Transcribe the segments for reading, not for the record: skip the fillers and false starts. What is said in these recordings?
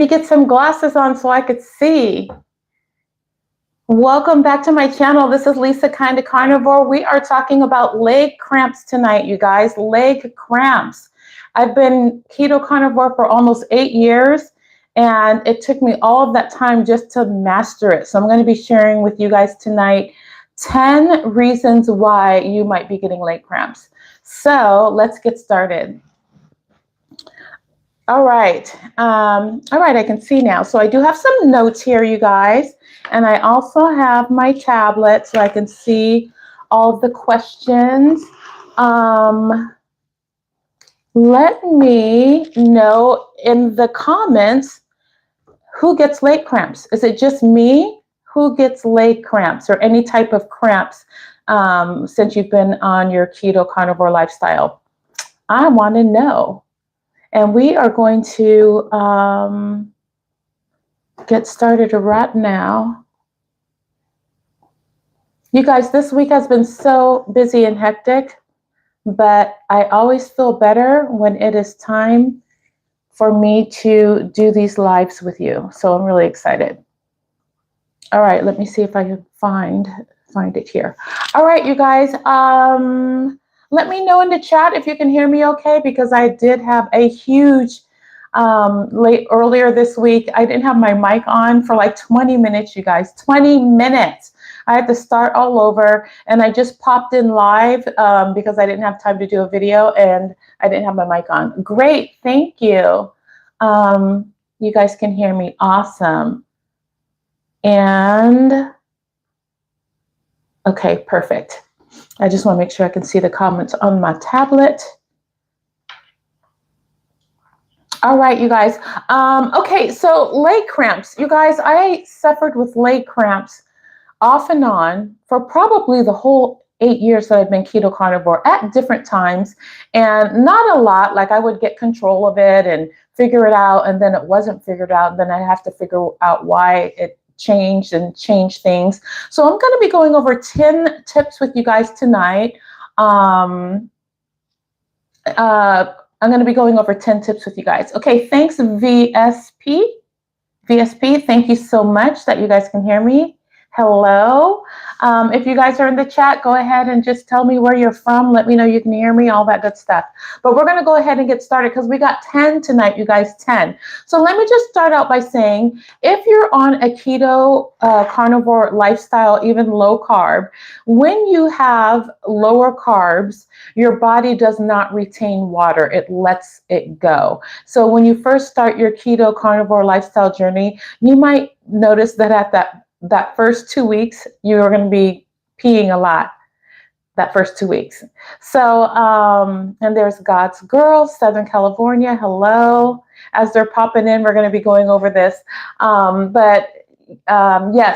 me get some glasses on so I could see. Welcome back to my channel. This is Lisa, Kinda Karnivore. We are talking about leg cramps tonight, you guys. Leg cramps. I've been keto carnivore for almost 8 years, and it took me all of that time just to master it. So I'm going to be sharing with you guys tonight 10 reasons why you might be getting leg cramps. So let's get started. All right, I can see now. So I do have some notes here, you guys, and I also have my tablet so I can see all the questions. Let me know in the comments who gets leg cramps. Is it just me? Who gets leg cramps or any type of cramps since you've been on your keto carnivore lifestyle? I want to know. And we are going to get started right now. You guys, this week has been so busy and hectic, but I always feel better when it is time for me to do these lives with you. So I'm really excited. All right, let me see if I can find it here. All right, you guys. Let me know in the chat if you can hear me okay, because I did have a huge earlier this week. I didn't have my mic on for like 20 minutes, you guys. 20 minutes. I had to start all over, and I just popped in live because I didn't have time to do a video and I didn't have my mic on. Great, thank you. You guys can hear me. Awesome. And okay, perfect. I just want to make sure I can see the comments on my tablet. All right, you guys. Okay, so leg cramps. You guys, I suffered with leg cramps off and on for probably the whole 8 years that I've been keto carnivore at different times, and not a lot. Like I would get control of it and figure it out, and then it wasn't figured out. Then I have to figure out why it changed and change things. So I'm going to be going over 10 tips with you guys tonight. I'm going to be going over 10 tips with you guys. Okay, thanks VSP. VSP, thank you so much that you guys can hear me. Hello. If you guys are in the chat, go ahead and just tell me where you're from. Let me know you can hear me, all that good stuff. But we're going to go ahead and get started because we got 10 tonight, you guys, 10. So let me just start out by saying, if you're on a keto carnivore lifestyle, even low carb, when you have lower carbs, your body does not retain water. It lets it go. So when you first start your keto carnivore lifestyle journey, you might notice that at that first 2 weeks, you're going to be peeing a lot that first 2 weeks. So, and there's God's Girl, Southern California. Hello. As they're popping in, we're going to be going over this. Yeah,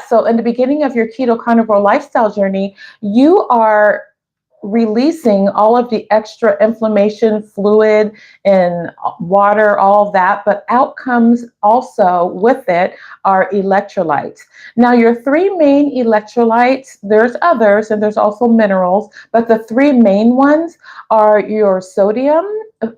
so in the beginning of your keto carnivore lifestyle journey, you are releasing all of the extra inflammation, fluid, and water, all of that, but out comes also with it are electrolytes. Now, your 3 main electrolytes, there's others, and there's also minerals, but the 3 main ones are your sodium,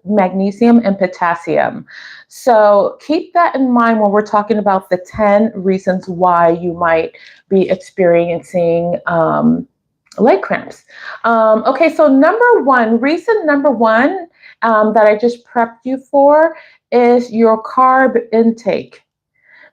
magnesium, and potassium. So keep that in mind when we're talking about the 10 reasons why you might be experiencing leg cramps. Okay, so reason number one that I just prepped you for is your carb intake.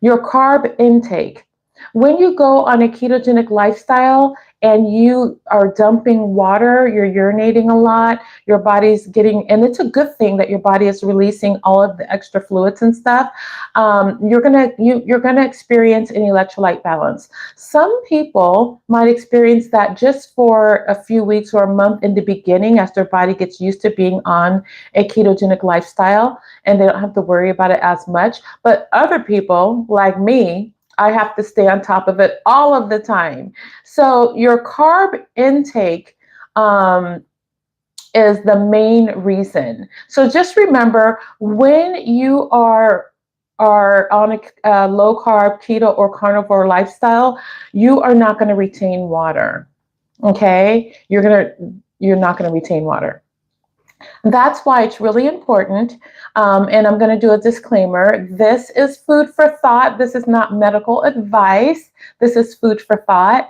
Your carb intake. When you go on a ketogenic lifestyle and you are dumping water, you're urinating a lot, your body's getting, and it's a good thing that your body is releasing all of the extra fluids and stuff, you're gonna experience an electrolyte balance. Some people might experience that just for a few weeks or a month in the beginning as their body gets used to being on a ketogenic lifestyle and they don't have to worry about it as much. But other people like me, I have to stay on top of it all of the time. So your carb intake is the main reason. So just remember, when you are on a low carb, keto, or carnivore lifestyle, you are not going to retain water. Okay, you're not going to retain water. That's why it's really important. And I'm going to do a disclaimer. This is food for thought. This is not medical advice. This is food for thought.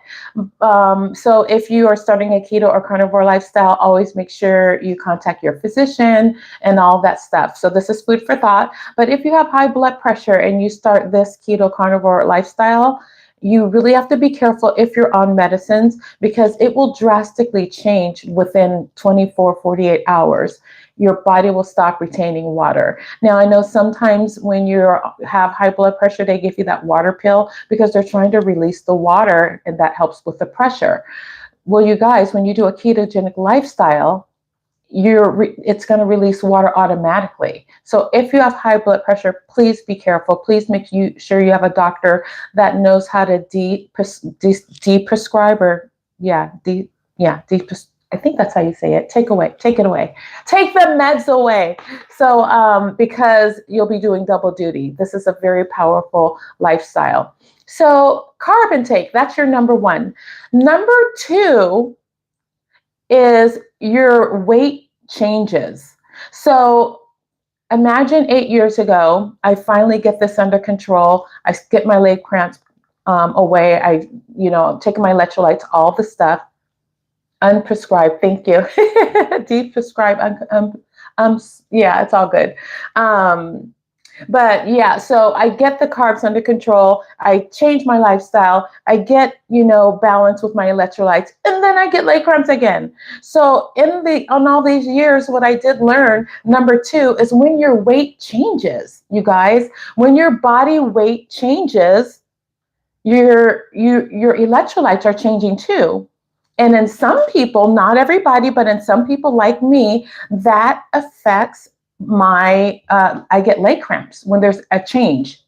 So if you are starting a keto or carnivore lifestyle, always make sure you contact your physician and all that stuff. So this is food for thought. But if you have high blood pressure and you start this keto carnivore lifestyle, you really have to be careful if you're on medicines, because it will drastically change within 24, 48 hours. Your body will stop retaining water. Now, I know sometimes when you have high blood pressure, they give you that water pill because they're trying to release the water, and that helps with the pressure. Well, you guys, when you do a ketogenic lifestyle, it's going to release water automatically. So if you have high blood pressure, please be careful. Please make sure you have a doctor that knows how to de-prescribe, or I think that's how you say it. Take it away. Take the meds away. So because you'll be doing double duty. This is a very powerful lifestyle. So carb intake, that's your number one. Number two is your weight changes. So imagine 8 years ago, I finally get this under control. I get my leg cramps away. I, take my electrolytes, all the stuff, unprescribed. Thank you. Deprescribed. Yeah, it's all good. But yeah, so I get the carbs under control. I change my lifestyle. I get, balance with my electrolytes, and then I get leg cramps again. So on all these years, what I did learn, number two, is when your weight changes, you guys, when your body weight changes, your electrolytes are changing too. And in some people, not everybody, but in some people like me, that affects I get leg cramps when there's a change.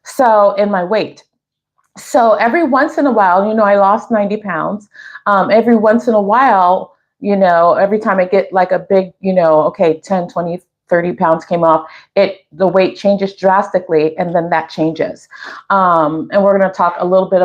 So in my weight. So every once in a while, I lost 90 pounds. Every once in a while, every time I get like a big, 10, 20, 30 pounds came off, the weight changes drastically, and then that changes. And we're going to talk a little bit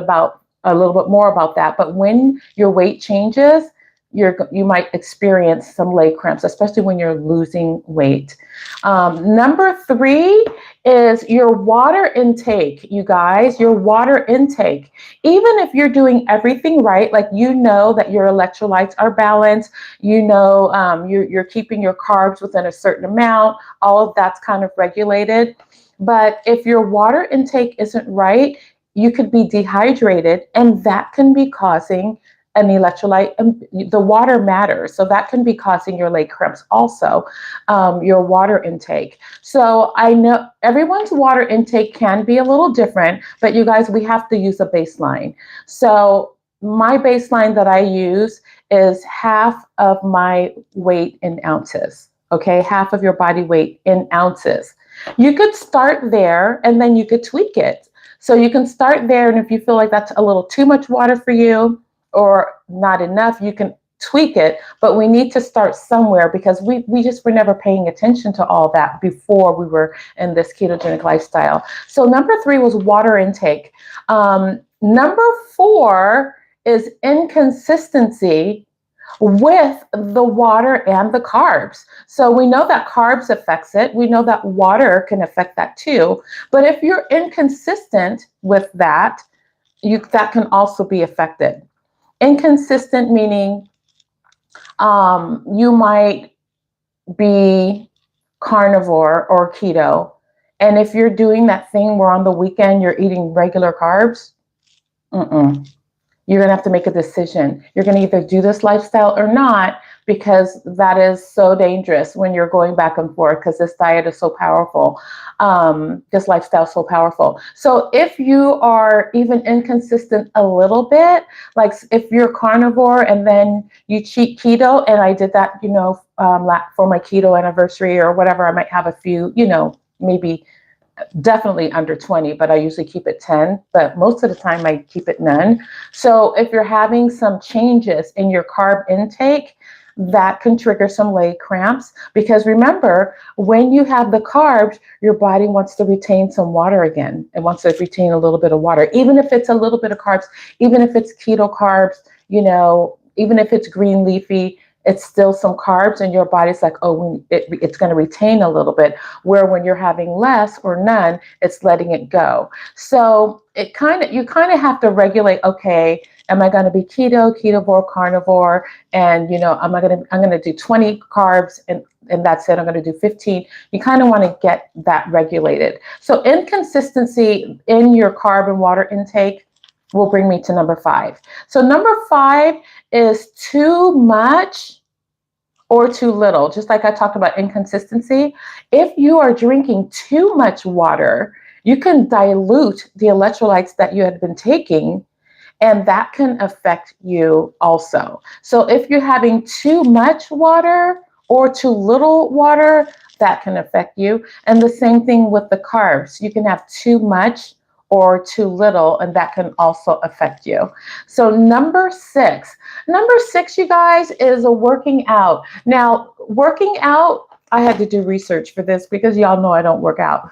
more about that. But when your weight changes, you might experience some leg cramps, especially when you're losing weight. Number three is your water intake, you guys, your water intake. Even if you're doing everything right, like that your electrolytes are balanced, you're keeping your carbs within a certain amount, all of that's kind of regulated. But if your water intake isn't right, you could be dehydrated, and that can be causing an electrolyte. The water matters, so that can be causing your leg cramps also, your water intake. So I know everyone's water intake can be a little different, but you guys, we have to use a baseline. So my baseline that I use is half of my weight in ounces. Okay, half of your body weight in ounces. You could start there, and then you could tweak it. So you can start there, and if you feel like that's a little too much water for you or not enough, you can tweak it. But we need to start somewhere, because we just were never paying attention to all that before we were in this ketogenic lifestyle. So number three was water intake. Number four is inconsistency with the water and the carbs. So we know that carbs affects it. We know that water can affect that too. But if you're inconsistent with that, that can also be affected. Inconsistent meaning you might be carnivore or keto, and if you're doing that thing where on the weekend you're eating regular carbs, you're going to have to make a decision. You're going to either do this lifestyle or not, because that is so dangerous when you're going back and forth, because this diet is so powerful. This lifestyle is so powerful. So if you are even inconsistent a little bit, like if you're carnivore and then you cheat keto, and I did that, for my keto anniversary or whatever, I might have a few, maybe definitely under 20, but I usually keep it 10, but most of the time I keep it none. So if you're having some changes in your carb intake, that can trigger some leg cramps, because remember, when you have the carbs, your body wants to retain some water again. It wants to retain a little bit of water, even if it's a little bit of carbs, even if it's keto carbs, even if it's green leafy, it's still some carbs, and your body's like, oh, it's going to retain a little bit, where when you're having less or none, it's letting it go. So you kind of have to regulate, okay, am I going to be ketovore, carnivore, and I'm going to do 20 carbs and that's it. I'm going to do 15. You kind of want to get that regulated. So inconsistency in your carb and water intake will bring me to number 5. So number 5 is too much or too little. Just like I talked about inconsistency, if you are drinking too much water, you can dilute the electrolytes that you had been taking, and that can affect you also. So if you're having too much water or too little water, that can affect you. And the same thing with the carbs. You can have too much or too little, and that can also affect you. So number 6, you guys, is a working out. Now, working out, I had to do research for this because y'all know I don't work out.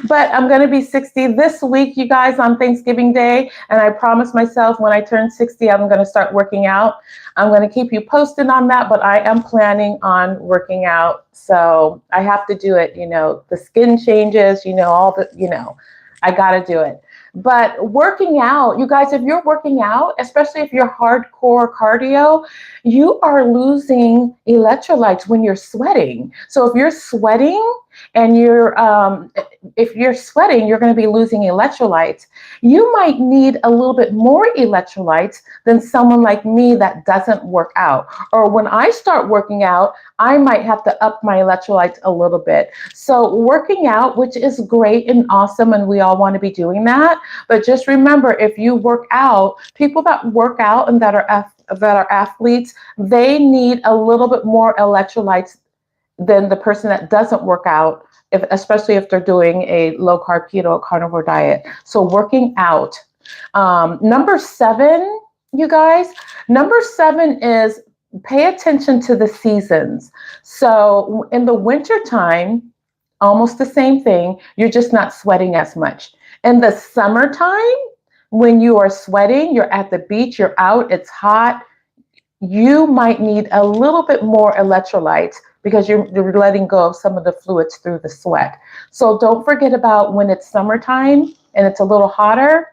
But I'm going to be 60 this week, you guys, on Thanksgiving Day. And I promised myself when I turn 60, I'm going to start working out. I'm going to keep you posted on that, but I am planning on working out. So I have to do it. The skin changes, I got to do it. But working out, you guys, if you're working out, especially if you're hardcore cardio, you are losing electrolytes when you're sweating. So if you're sweating and if you're sweating, you're going to be losing electrolytes. You might need a little bit more electrolytes than someone like me that doesn't work out. Or when I start working out, I might have to up my electrolytes a little bit. So working out, which is great and awesome, and we all want to be doing that. But just remember, if you work out, people that work out and that are athletes, they need a little bit more electrolytes than the person that doesn't work out, especially if they're doing a low carb keto carnivore diet. So working out. Number 7, you guys, number 7 is pay attention to the seasons. So in the winter time, almost the same thing, you're just not sweating as much. In the summertime, when you are sweating, you're at the beach, you're out, it's hot, you might need a little bit more electrolytes because you're letting go of some of the fluids through the sweat. So don't forget about when it's summertime and it's a little hotter,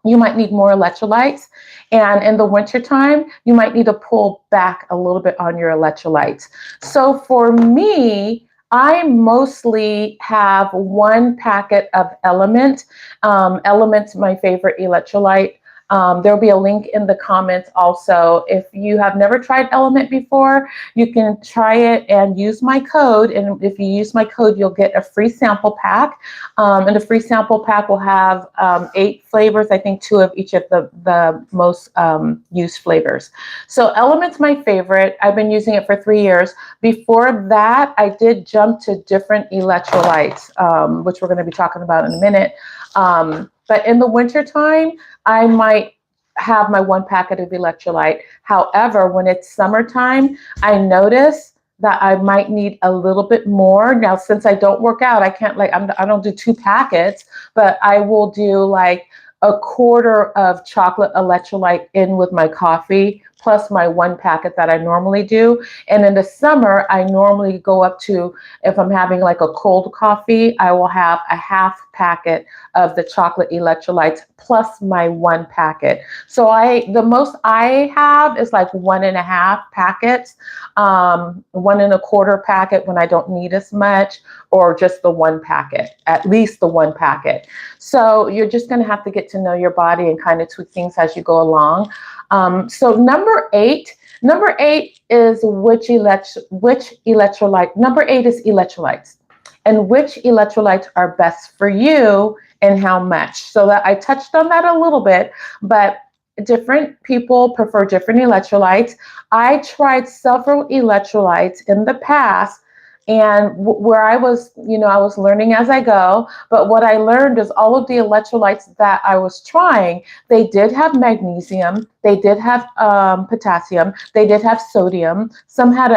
you might need more electrolytes. And in the wintertime, you might need to pull back a little bit on your electrolytes. So for me, I mostly have 1 packet of LMNT. LMNT's my favorite electrolyte. There'll be a link in the comments also. If you have never tried LMNT before, you can try it and use my code. And if you use my code, you'll get a free sample pack. And the free sample pack will have 8 flavors, I think 2 of each of the most used flavors. So LMNT's my favorite. I've been using it for 3 years. Before that, I did jump to different electrolytes, which we're going to be talking about in a minute. But in the wintertime, I might have my 1 packet of electrolyte. However, when it's summertime, I notice that I might need a little bit more. Now, since I don't work out, I can't I don't do 2 packets, but I will do like a quarter of chocolate electrolyte in with my coffee, plus my 1 packet that I normally do. And in the summer, I normally go up to, if I'm having like a cold coffee, I will have a half packet of the chocolate electrolytes plus my 1 packet. So the most I have is like 1.5 packets, 1.25 packet when I don't need as much, or just the 1 packet, at least the 1 packet. So you're just going to have to get to know your body and kind of tweak things as you go along. So number 8 is which electrolyte. Number 8 is electrolytes, and which electrolytes are best for you and how much. So that I touched on that a little bit, but different people prefer different electrolytes. I tried several electrolytes in the past, and where I was learning as I go. But what I learned is all of the electrolytes that I was trying, they did have magnesium, they did have potassium, they did have sodium. Some had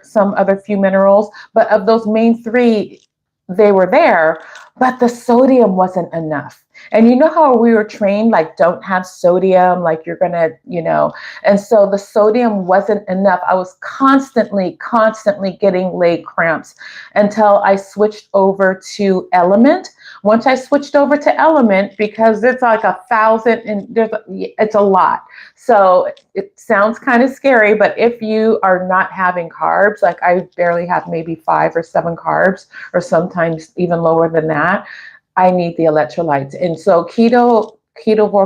some other few minerals, but of those main 3, they were there, but the sodium wasn't enough. And you know how we were trained, like, don't have sodium, like you're going to, and so the sodium wasn't enough. I was constantly getting leg cramps until I switched over to LMNT. Once I switched over to LMNT, because it's like 1,000 and it's a lot. So it sounds kind of scary, but if you are not having carbs, like I barely have maybe 5 or 7 carbs, or sometimes even lower than that, I need the electrolytes. And so keto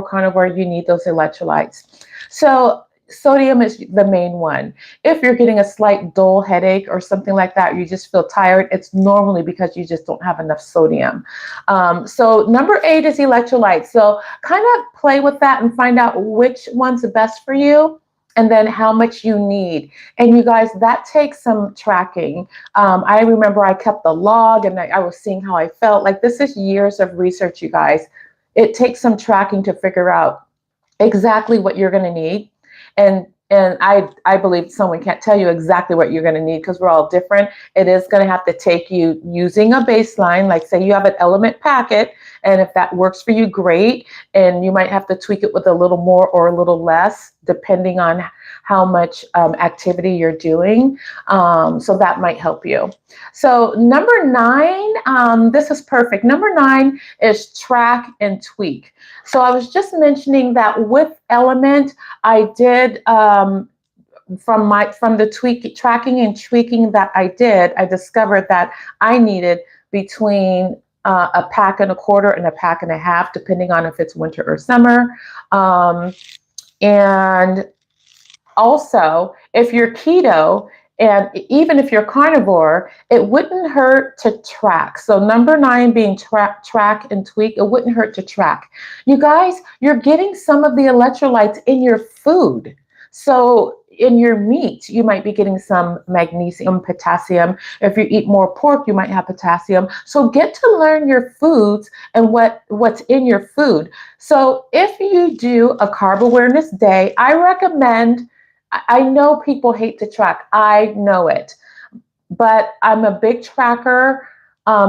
carnivore, you need those electrolytes. So sodium is the main one. If you're getting a slight dull headache or something like that, you just feel tired, it's normally because you just don't have enough sodium. So number 8 is electrolytes. So kind of play with that and find out which one's the best for you, and then how much you need. And you guys, that takes some tracking. I remember I kept the log, and I was seeing how I felt. Like, this is years of research, you guys. It takes some tracking to figure out exactly what you're going to need. And I believe someone can't tell you exactly what you're going to need, because we're all different. It is going to have to take you using a baseline, like say you have an LMNT packet, and if that works for you, great. And you might have to tweak it with a little more or a little less, depending on how much activity you're doing. So that might help you. So number 9, this is perfect. Number 9 is track and tweak. So I was just mentioning that with LMNT, I did from the tracking and tweaking that I did, I discovered that I needed between a pack and a quarter and a pack and a half, depending on if it's winter or summer. And also, if you're keto, and even if you're carnivore, it wouldn't hurt to track. So number 9 being track and tweak, it wouldn't hurt to track. You guys, you're getting some of the electrolytes in your food. So in your meat, you might be getting some magnesium, potassium. If you eat more pork, you might have potassium. So get to learn your foods and what's in your food. So if you do a carb awareness day, I recommend, I know people hate to track. I know it. But I'm a big tracker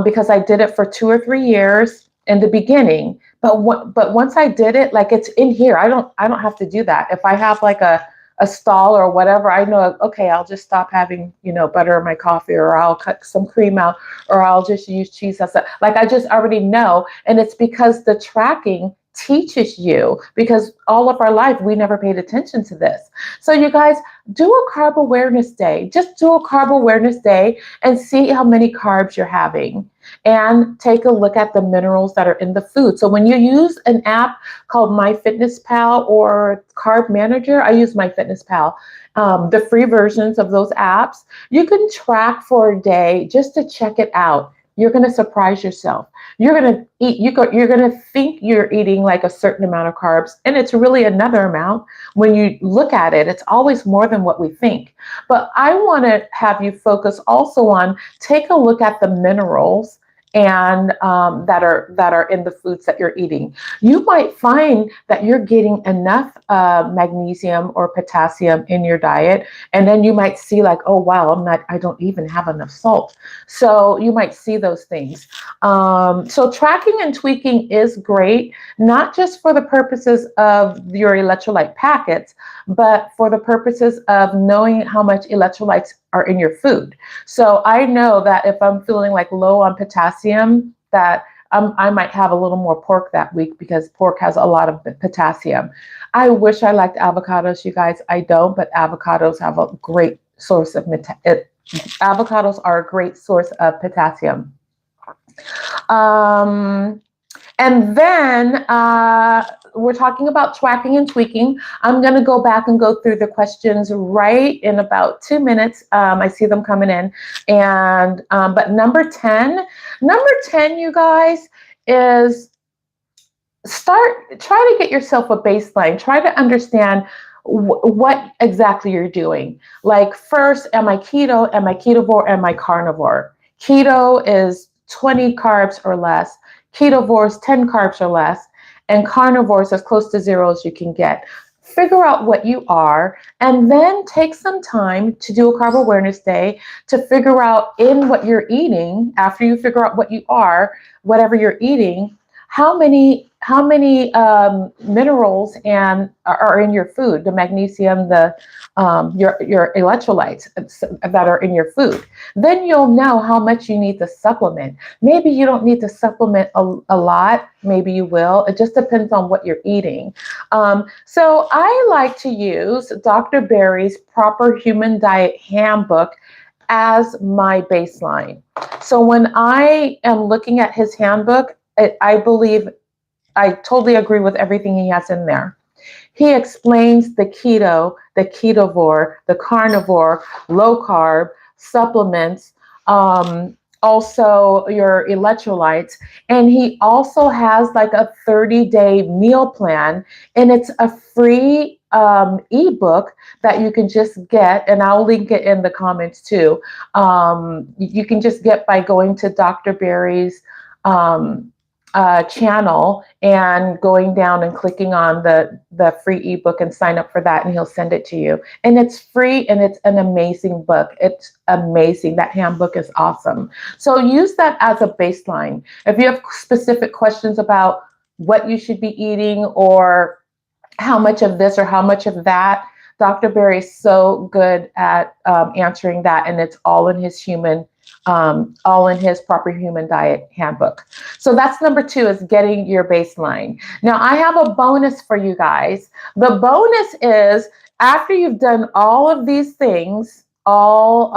because I did it for 2 or 3 years in the beginning. But once I did it, like, it's in here. I don't have to do that. If I have like a stall or whatever, I know, okay, I'll just stop having, butter in my coffee, or I'll cut some cream out, or I'll just use cheese. Like, I just already know. And it's because the tracking teaches you, because all of our life we never paid attention to this. So you guys, do a carb awareness day. Just do a carb awareness day and see how many carbs you're having, and take a look at the minerals that are in the food. So when you use an app called MyFitnessPal or Carb Manager, I use MyFitnessPal, the free versions of those apps, you can track for a day just to check it out. You're going to surprise yourself. You're going to eat, you're going to think you're eating like a certain amount of carbs, and it's really another amount. When you look at it, it's always more than what we think. But I want to have you focus also on, take a look at the minerals and that are in the foods that you're eating. You might find that you're getting enough magnesium or potassium in your diet, and then you might see like, oh wow, I don't even have enough salt. So you might see those things. So tracking and tweaking is great, not just for the purposes of your electrolyte packets, but for the purposes of knowing how much electrolytes are in your food. So I know that if I'm feeling like low on potassium, that I might have a little more pork that week, because pork has a lot of potassium. I wish I liked avocados, you guys. I don't, but avocados have a great source of avocados are a great source of potassium. And then we're talking about tracking and tweaking. I'm going to go back and go through the questions right in about 2 minutes. I see them coming in. And but number 10, you guys, is try to get yourself a baseline. Try to understand what exactly you're doing. Like, first, am I keto? Am I ketovore? Am I carnivore? Keto is 20 carbs or less. Ketovore is 10 carbs or less. And carnivore is as close to 0 as you can get. Figure out what you are, and then take some time to do a carb awareness day to figure out in what you're eating. After you figure out what you are, whatever you're eating, how many minerals and are in your food, the magnesium, the your electrolytes that are in your food. Then you'll know how much you need to supplement. Maybe you don't need to supplement a lot. Maybe you will. It just depends on what you're eating. So I like to use Dr. Berry's Proper Human Diet Handbook as my baseline. So when I am looking at his handbook, I believe I totally agree with everything he has in there. He explains the keto, the ketovore, the carnivore, low carb, supplements, also your electrolytes. And he also has like a 30-day meal plan, and it's a free ebook that you can just get, and I'll link it in the comments too. You can just get by going to Dr. Berry's channel and going down and clicking on the free ebook and sign up for that, and he'll send it to you. And it's free, and it's an amazing book. It's amazing. That handbook is awesome. So use that as a baseline. If you have specific questions about what you should be eating or how much of this or how much of that, Dr. Berry is so good at answering that, and it's all in his Proper Human Diet Handbook. So that's number 2, is getting your baseline. Now I have a bonus for you guys. The bonus is, after you've done all of these things, all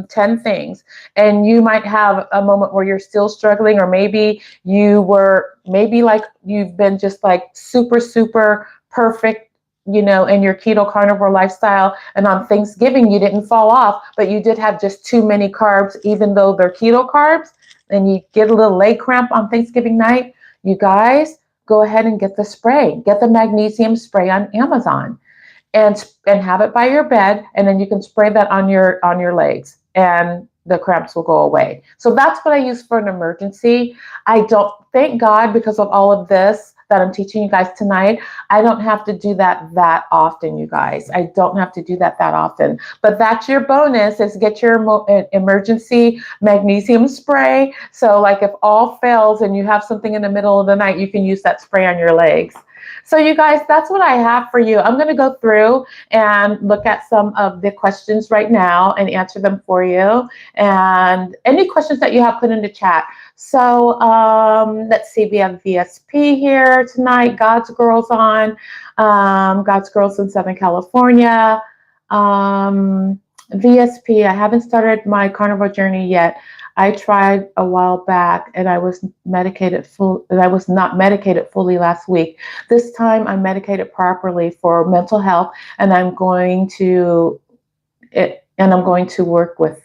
10 things, and you might have a moment where you're still struggling, or maybe like you've been just like super perfect, in your keto carnivore lifestyle, and on Thanksgiving you didn't fall off, but you did have just too many carbs, even though they're keto carbs, and you get a little leg cramp on Thanksgiving night. You guys, go ahead and get the spray. Get the magnesium spray on Amazon, and have it by your bed, and then you can spray that on your legs, and the cramps will go away. So that's what I use for an emergency. I don't, thank God, because of all of this that I'm teaching you guys tonight, I don't have to do that often, you guys. I don't have to do that often. But that's your bonus, is get your emergency magnesium spray. So like if all fails and you have something in the middle of the night, you can use that spray on your legs. So you guys, that's what I have for you. I'm going to go through and look at some of the questions right now and answer them for you. And any questions that you have, put in the chat. So let's see, we have VSP here tonight. God's Girls on. God's Girls in Southern California. VSP, I haven't started my carnivore journey yet. I tried a while back, and I was not medicated fully last week. This time I'm medicated properly for mental health, and I'm going to work with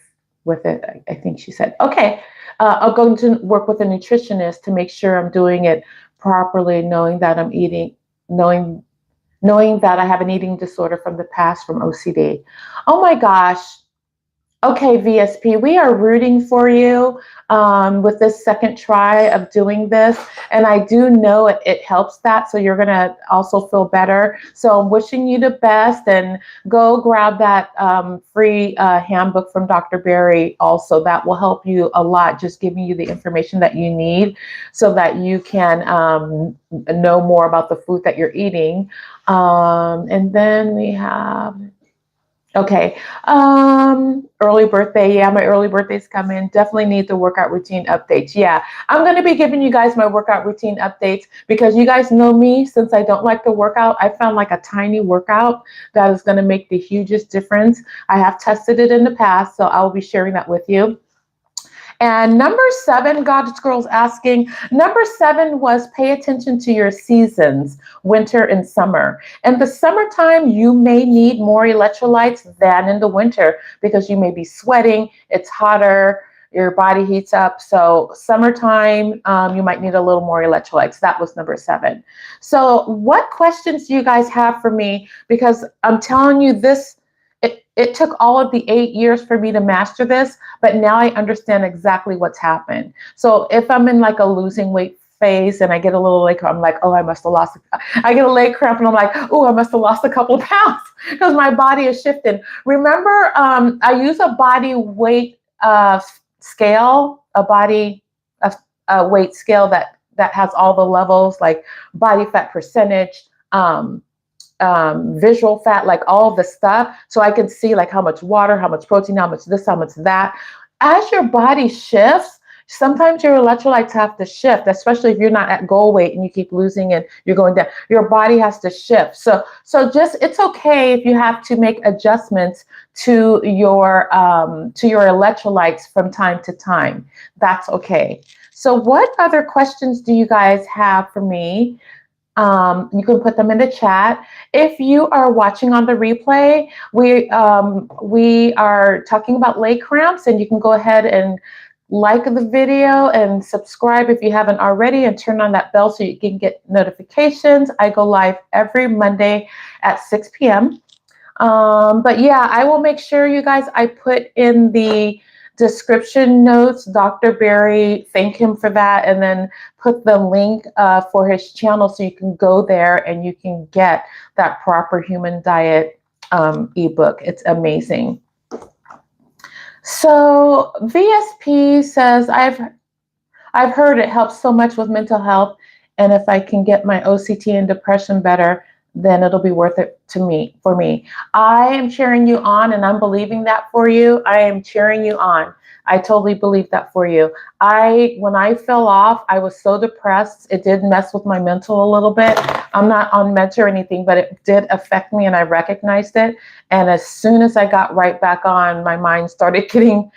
it, I think she said. Okay. I'm going to work with a nutritionist to make sure I'm doing it properly, knowing that I'm eating, knowing that I have an eating disorder from the past, from OCD. Oh my gosh. Okay, VSP, we are rooting for you with this second try of doing this. And I do know it helps that. So you're going to also feel better. So I'm wishing you the best, and go grab that free handbook from Dr. Berry also. That will help you a lot, just giving you the information that you need so that you can know more about the food that you're eating. And then we have... Okay. Early birthday. Yeah, my early birthday's coming. Definitely need the workout routine updates. Yeah, I'm going to be giving you guys my workout routine updates, because you guys know me. Since I don't like to work out, I found like a tiny workout that is going to make the hugest difference. I have tested it in the past, so I'll be sharing that with you. And number 7, God's Girl's asking, number 7 was pay attention to your seasons, winter and summer. In the summertime, you may need more electrolytes than in the winter, because you may be sweating, it's hotter, your body heats up. So summertime, you might need a little more electrolytes. That was number 7. So what questions do you guys have for me? Because I'm telling you this, it took all of the 8 years for me to master this, but now I understand exactly what's happened. So if I'm in like a losing weight phase and I get a little leg cramp, I'm like, oh, I get a leg cramp, and I'm like, oh, I must have lost a couple of pounds, because my body is shifting. Remember, I use a body weight scale, a body weight scale that has all the levels, like body fat percentage, visual fat, like all the stuff. So I can see like how much water, how much protein, how much this, how much that. As your body shifts, sometimes your electrolytes have to shift, especially if you're not at goal weight and you keep losing and you're going down. Your body has to shift. So just, it's okay if you have to make adjustments to your electrolytes from time to time. That's okay. So what other questions do you guys have for me? You can put them in the chat. If you are watching on the replay, we are talking about leg cramps, and you can go ahead and like the video and subscribe if you haven't already, and turn on that bell so you can get notifications. I go live every Monday at 6 p.m. But yeah, I will make sure, you guys, I put in the description notes, Dr. Barry, thank him for that, and then put the link for his channel so you can go there and you can get that Proper Human Diet ebook. It's amazing. So VSP says, I've heard it helps so much with mental health, and if I can get my OCT and depression better, then it'll be worth it for me. I am cheering you on, and I'm believing that for you. I am cheering you on. I totally believe that for you. When I fell off, I was so depressed. It did mess with my mental a little bit. I'm not on meds or anything, but it did affect me, and I recognized it. And as soon as I got right back on, my mind started getting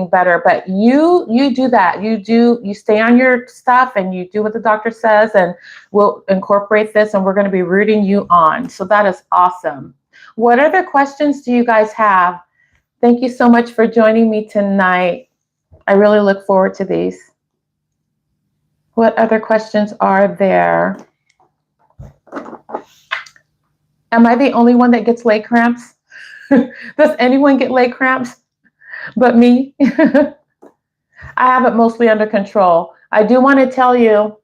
better. But you do that. You stay on your stuff, and you do what the doctor says, and we'll incorporate this, and we're going to be rooting you on. So that is awesome. What other questions do you guys have? Thank you so much for joining me tonight. I really look forward to these. What other questions are there? Am I the only one that gets leg cramps? Does anyone get leg cramps but me? I have it mostly under control. I do want to tell you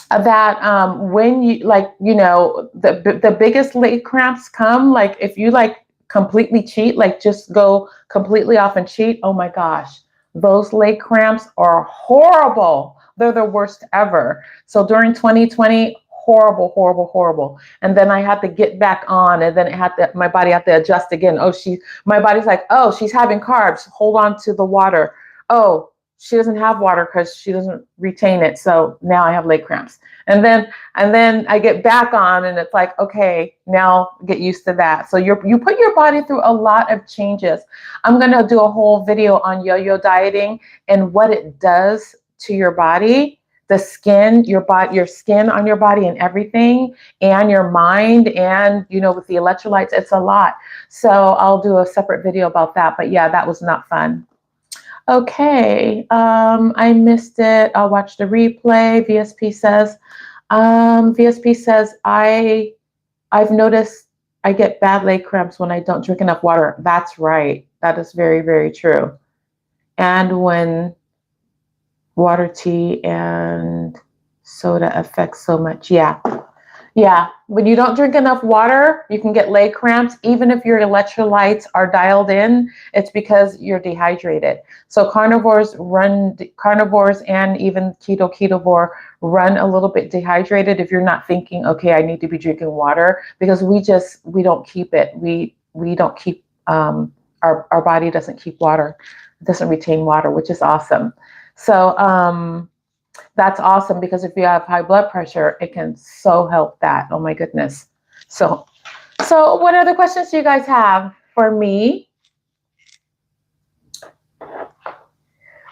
that when you, like, you know, the biggest leg cramps come, like if you like completely cheat, like just go completely off and cheat, oh my gosh, those leg cramps are horrible. They're the worst ever. So during 2020, horrible, horrible, horrible. And then I had to get back on, and then my body had to adjust again. My body's like, oh, she's having carbs. Hold on to the water. Oh, she doesn't have water because she doesn't retain it. So now I have leg cramps. And then I get back on, and it's like, okay, now get used to that. So you put your body through a lot of changes. I'm going to do a whole video on yo-yo dieting and what it does to your body, the skin, your skin on your body and everything, and your mind, and, you know, with the electrolytes, it's a lot. So I'll do a separate video about that. But yeah, that was not fun. Okay, I missed it. I'll watch the replay. VSP says, I've noticed I get bad leg cramps when I don't drink enough water. That's right. That is very, very true. And when water, tea, and soda affects so much. Yeah. Yeah, when you don't drink enough water, you can get leg cramps. Even if your electrolytes are dialed in, it's because you're dehydrated. So carnivores and even Keto Carnivore run a little bit dehydrated if you're not thinking, okay, I need to be drinking water, because we don't keep it. We don't keep, our body doesn't keep water, doesn't retain water, which is awesome. So, that's awesome, because if you have high blood pressure, it can so help that. Oh my goodness. So what other questions do you guys have for me?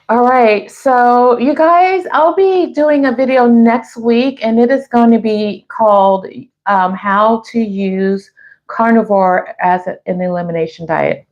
All right. So you guys, I'll be doing a video next week, and it is going to be called how to use carnivore as an elimination diet.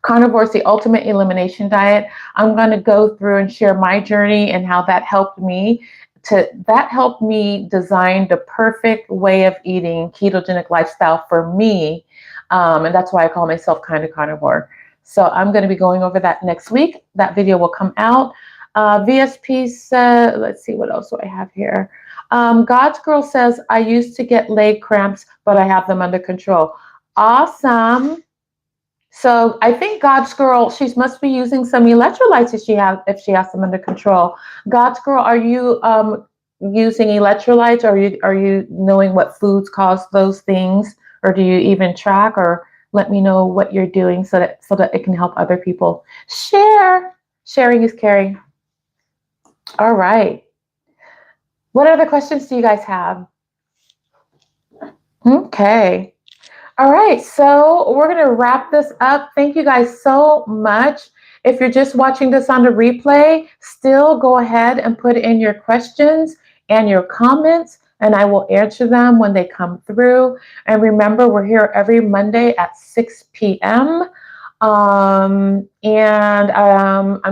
Carnivore is the ultimate elimination diet. I'm going to go through and share my journey and how that helped me. That helped me design the perfect way of eating ketogenic lifestyle for me. And that's why I call myself Kinda Karnivore. So I'm going to be going over that next week. That video will come out. VSP said, let's see, what else do I have here? God's Girl says, I used to get leg cramps, but I have them under control. Awesome. So I think God's girl, she must be using some electrolytes if she has them under control. God's girl, are you using electrolytes? Are you knowing what foods cause those things, or do you even track? Or let me know what you're doing so that it can help other people. Sharing is caring. All right. What other questions do you guys have? Okay. All right, so we're going to wrap this up. Thank you guys so much. If you're just watching this on the replay, still go ahead and put in your questions and your comments, and I will answer them when they come through. And remember, we're here every Monday at 6 p.m. I'm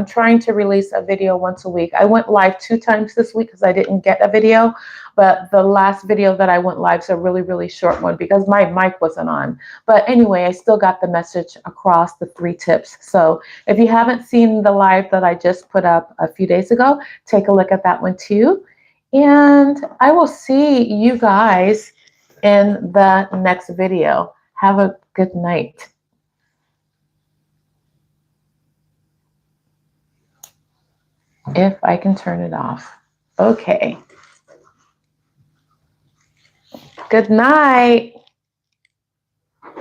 trying to release a video once a week. I went live 2 times this week because I didn't get a video, but the last video that I went live is a really, really short one because my mic wasn't on. But anyway, I still got the message across the 3 tips. So if you haven't seen the live that I just put up a few days ago, take a look at that one too. And I will see you guys in the next video. Have a good night. If I can turn it off. Okay. Good night.